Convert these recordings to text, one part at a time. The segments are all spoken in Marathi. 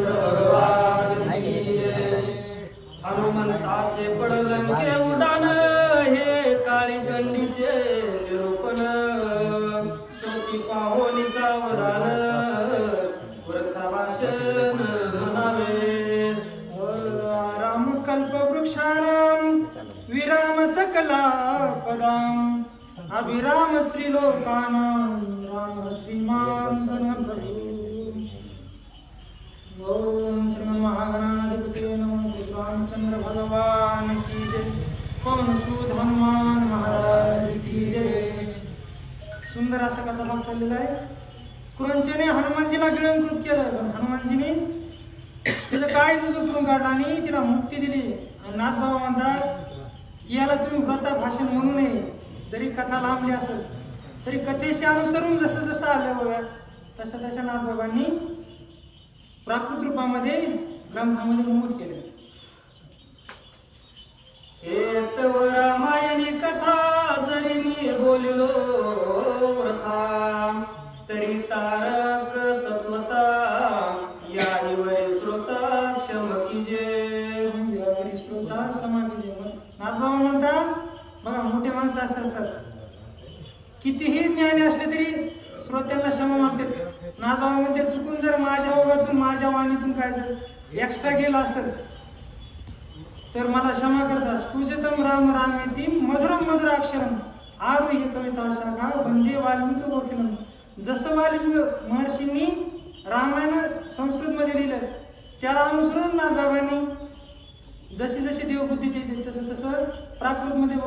भगवान की जय। हनुमंताचे पडलंके उडान हे काळी गंडीचे निरूपण श्रुती पाहोनी सावधान वृथा भाषण म्हणावे। रामकल्प वृक्षाणाम विराम सकला पदाम अभिराम श्रीलोकानां राम श्रीमान सनप्रभु। ओम श्री महागणाधिपते नमो। रामचंद्र भगवान की जय। पवन सुत हनुमान महाराज की जय। सुंदर असा कथाभाग चाललेला आहे। कुरंचेने हनुमानजीला गिळंकृत केलं पण हनुमानजीने तिचं काळीज उचलून काढला आणि तिला मुक्ती दिली। आणि नाथबाबा म्हणतात याला तुम्ही व्रता भाषण म्हणू नये। जरी कथा लांबली असेल तरी कथेशी अनुसरून जसं जसं आलं बघा तसं तशा नाथबाबांनी प्राकृत रूपामध्ये ग्रंथामध्ये नमूद केले। हे तव रामायणी कथा जरी मी बोलिलो व्रता तरी तारक तत्वता यावरी श्रोता क्षम कीजे। यावरी श्रोता क्षमा कीजे। नाथबाबा म्हणतात बघा मोठे माणसं असतात कितीही ज्ञानी असले तरी श्रोत्यांना क्षमा मागतात। नाथबाबा म्हणते चुकून जर माझ्या ओघातून माझ्या वाणीतून काय जर एक्स्ट्रा गेला असेल तर मला क्षमा करतात। पूजितम राम रामेती मधुरम मधुर अक्षरम आरुह्य कविता शाखा वंदे वाल्मिकी कोकिलम। जसं वाल्मिकी महर्षींनी रामायण संस्कृत मध्ये लिहिलं त्याला अनुसरून नाथबाबांनी जशी जशी देवबुद्धी देते तसं तसं प्राकृत मध्ये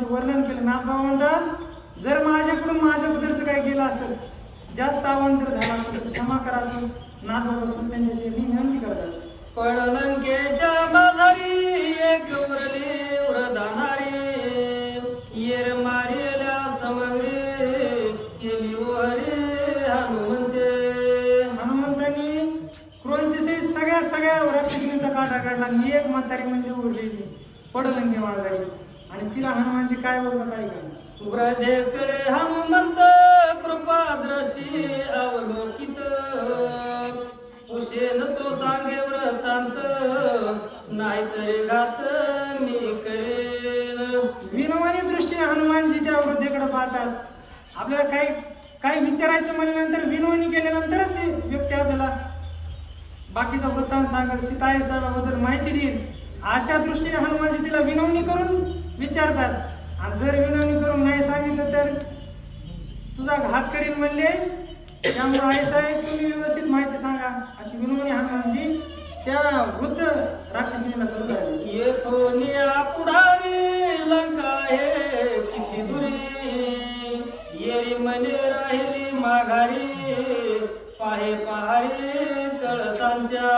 वर्णन केलं। नाथबाबा म्हणतात जर माझ्याकडून माझ्याबद्दलचं काय गेलं असेल जास्त अवांतर झाला असेल क्षमा करा असं नाथबाबा त्यांच्याशी विनंती करतात। पडलंकेच्या बाजारी एक उरली वरदानारी येर मारेल्या समग्री केली वरी हनुमंते। हनुमंतांनी क्रोंचेसे सगळ्या राक्षसींचा काटा काढला आणि एक म्हातारी म्हणजे उरलेली पडलंके बाजारी आणि तिला हनुमानजी काय बोलतात ऐका। वृद्धेकडे हनुमंत कृपा दृष्टी अवलोकित उशेन तो सांगे व्रतांत नाहीतरी घात मी करेन। विनोवानी दृष्टीने हनुमानजी त्या वृद्धेकडे पाहतात। आपल्याला काही विचारायचं म्हणल्यानंतर विनोवानी केल्यानंतरच ते व्यक्ती आपल्याला बाकीचा वृत्तांत सांगेल सीताई साहेबाबद्दल माहिती देईल अशा दृष्टीने हनुमानजी तिला विनवणी करून विचारतात। आणि जर विनवणी करून नाही सांगितलं तर तुझा घात करीन म्हणले त्यामुळे आई साहेब तुम्ही व्यवस्थित माहिती सांगा अशी विनवणी हनुमानजी त्या वृद्ध राक्षसीला करत आहे। येथोनिया पुढारी लंका हे किती दुरी येरी मने राहिली माघारी पाहे पहारी कळसांच्या।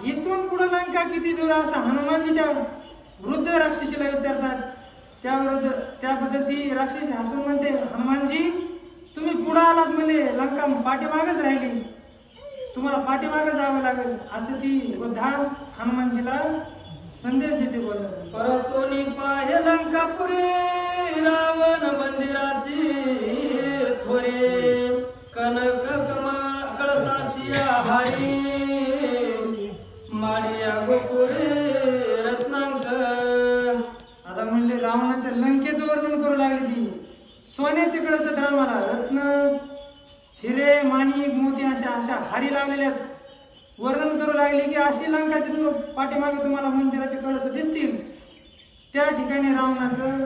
इथून पुढे लंका किती दूर असं हनुमानजी त्या वृद्ध राक्षसीला विचारतात। त्याबद्दल ती राक्षसी हसून म्हणते हनुमानजी तुम्ही पुढे आलात म्हणजे लंका पाठीमागच राहिली तुम्हाला पाठीमागे जावं लागेल असं ती वृद्धा हनुमानजीला संदेश देते बोलत। परतोनी पाहे लंकापुरी रावण मंदिराची थोरे कनक कमळ कळसाची हारी माडिया गोपुरी रत्नांक। आता म्हणले रावणाच्या लंकेचं वर्णन करू लागली ती सोन्याचे कळस रामाला रत्न हिरे माणिक मोती अशा हारी लावलेल्या वर्णन करू लागली की अशी लंका तिथून पाठीमागे तुम्हाला मंदिराचे कळस दिसतील त्या ठिकाणी रावणाचं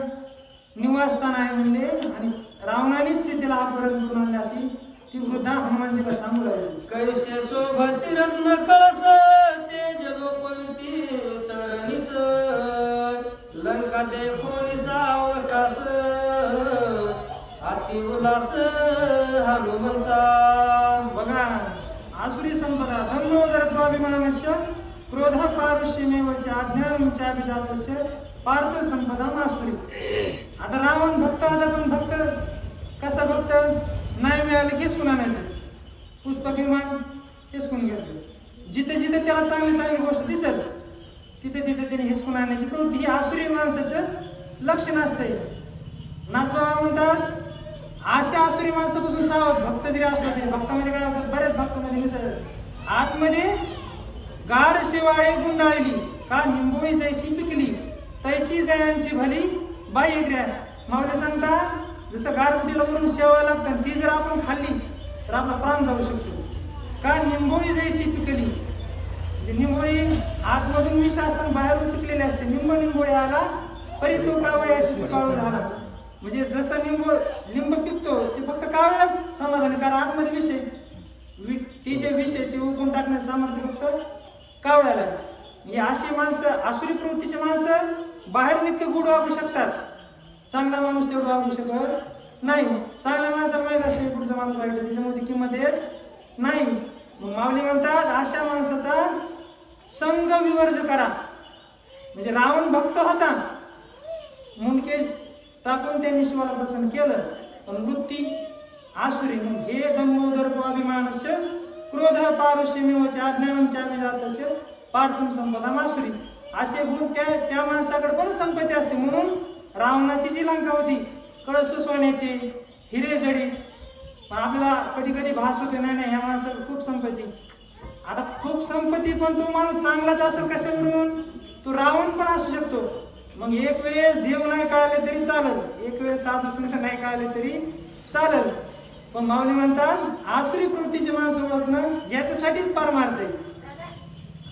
निवासस्थान आहे म्हणले आणि रावणानेच सीतेला अपहरण करून आणले अशी ती वृद्धा हनुमानजीला सांगू लागली। कैसे शोभती रत्न कळस तेज लोपविती तरनिस लंका देखो निसावकास अति उल्हास हनुमंता। बघा आसुरी संपदा धर्मोदर स्वाभिमानस्य क्रोध पारुष्यमेवच अज्ञानम चाभिजातस्य पार्थ संपदा आसुरी। आता रावण भक्त आता पण भक्त कसा भक्त नाही मिळालं की हिसकून आणायचं पुष्पक विमान हिसकून घ्यायचं जिथे जिथे त्याला चांगली चांगली गोष्ट दिसेल तिथे तिथे त्याने हिसकून आणण्याची प्रवृत्ती ही आसुरी माणसाचं लक्षण असते। नाथबाबा म्हणतात अशा आसुरी माणसापासून सावध भक्त जरी असला तरी भक्तामध्ये काय होतात बऱ्याच भक्तांमध्ये मिसळ आतमध्ये शेवाळे गुंडाळली का निंबोळी जैसी पिकली तैसी जयांची भली बाई ग्र्या. माऊली सांगता जसं गारपिटीला वरून शेवाळं लागतात ती जर आपण खाल्ली तर आपला प्राण जाऊ शकतो. का निंबोळी जैसी पिकली म्हणजे निंबोळी आतमधून विष असताना बाहेरून पिकलेली असते. निंबोळी आला परी तो कावळे अशी कावळ झाला. म्हणजे जसं लिंब पिकतो ते फक्त कावळ्यालाच समाधान कारण आतमध्ये विष आहे. ते जे विष आहे ते उगून टाकण्याचं सामर्थ्य फक्त कावळ्याला. म्हणजे अशी माणसं आसुरी प्रवृत्तीची माणसं बाहेरून इतके गुढ वागू शकतात. चांगला माणूस तेवढं वागू शकत नाही. चांगल्या माणसाला माहीत असते पुढचा माणूस वाईट त्याच्यामुळे ती किंमत येत नाही. मग माऊली म्हणतात अशा माणसाचा संग विवर्ज करा. म्हणजे रावण भक्त होता मुंडके टाकून त्यांनी शिवाला प्रसन्न केलं पण वृत्ती आसुरी. मग हे दंभोदर्प अभिमानस्य क्रोध पारुष्यमेवच अज्ञानम चामी जातस्य पार्थम संपदा मासुरी. असे गुण त्या माणसाकडे पण संपत्ती असते. म्हणून रावणाची जी लंका होती कळस सोन्याची हिरे जडी पण आपल्याला कधी कधी भास होते नाही ह्या माणसाला खूप संपत्ती. आता खूप संपत्ती पण तो माणूस चांगलाच असेल कशावरून तो रावण पण असू शकतो. मग एक वेळेस देव नाही कळाले तरी चालेल एक वेळेस साधू संत नाही कळाले तरी चालेल. पण माऊली म्हणतात आसुरी प्रवृत्तीची माणसं ओळखणं याच्यासाठीच पारमार्थ आहे.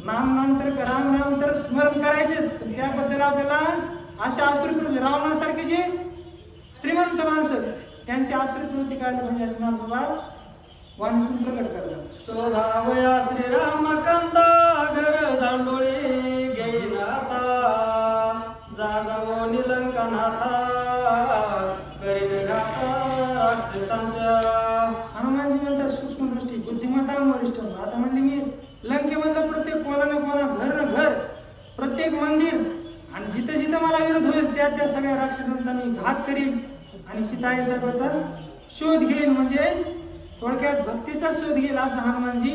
नाम तर स्मरण करायचेच पण त्याबद्दल आपल्याला अशा आसुरी प्रवृत्ती रावणासारखे जे श्रीमंत माणसं त्यांची आसुरी प्रवृत्ती काढली म्हणजे असे नाथ बाबा वाणीतून प्रकट करतात. शोधावया श्रीरामकांता घर दांडोळी घेईनाता जा जावो निलंकनाथा करीन घाता राक्षसांच्या. हनुमानजी म्हणतात सूक्ष्म दृष्टी बुद्धिमत्ता वरिष्ठ. आता म्हणले मी लंकेमधलं प्रत्येक कोणा ना कोणा घर ना घर प्रत्येक मंदिर आणि जिथं जिथं मला विरोध होईल त्या सगळ्या राक्षसांचा मी घात करीन आणि सीताई साहेबाचा शोध घेईन. म्हणजे थोडक्यात भक्तीचा शोध घेईल असं हनुमानजी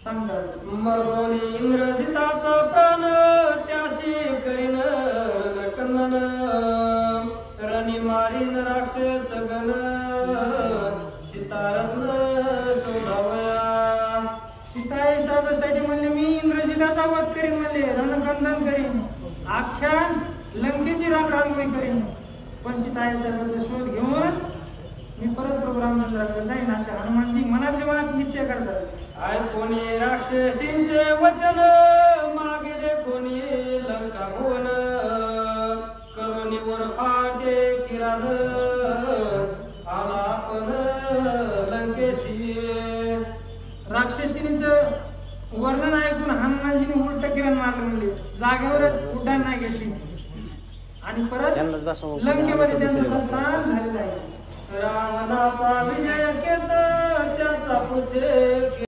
सांगतात. मरोनी इंद्रजिताचा प्राण त्याशी करीन कंदन रणी मारीन राक्षस गण सीतारत्न शोधावया. सीताई साहेबासाठी म्हणले मी इंद्रजिताचा वध करीन म्हणले रणकंदन करीन अख्ख्या लंकेची रांगोळी करीन पण सीताई साहेबाचा शोध घेऊनच मी परत प्रोग्राम जाईन असे हनुमानजी मनातल्या मनात निश्चय करतात. कोणी राक्षसींचे वचन मागे दे कोणी लंका भुवन करोनी वर फाटे किरण आला आपण लंकेशी. राक्षसींचं वर्णन ऐकून हनुमानजीने उलट किरण मारलं म्हणजे जागेवरच उड्डाण नाही घेतली आणि परत लंकेमध्ये त्यांचं प्रस्थान झालेलं आहे. रावणाचा विजय केत त्याचा पुढचे